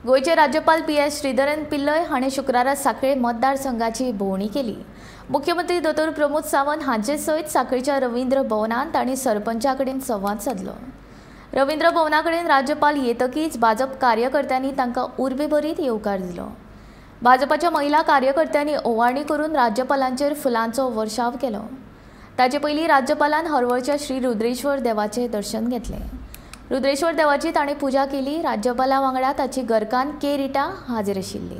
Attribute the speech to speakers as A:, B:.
A: गोयचे राज्यपाल पी.एस. श्रीधरन पिल्लय हाणें शुक्रारा सांखळे मतदारसंघाची भोंवडी केली। मुख्यमंत्री दोतोर प्रमोद सावंत हांचे सयत सांखळेच्या रवींद्र भवनांत तांणी सरपंचा कडेन संवाद साधलो। रवींद्र भवना कडेन राज्यपाल येतकीच भाजप कार्यकर्त्यांनी तांकां उर्बेभरीत येवकार दिलो। भाजपाच्या महिला कार्यकर्त्यांनी ओवाळणी करून राज्यपालांचेर फुलांचो वर्षाव केलो। ताचे पयलीं राज्यपालान हरवळच्या श्री रुद्रेश्वर देवाचें दर्शन घेतलें। रुद्रेश्वर देवाची ताणें पुजा केली। राज्यपाला वांगडा ताची घरकान्न के. रिटा हाजीर आशिल्ली।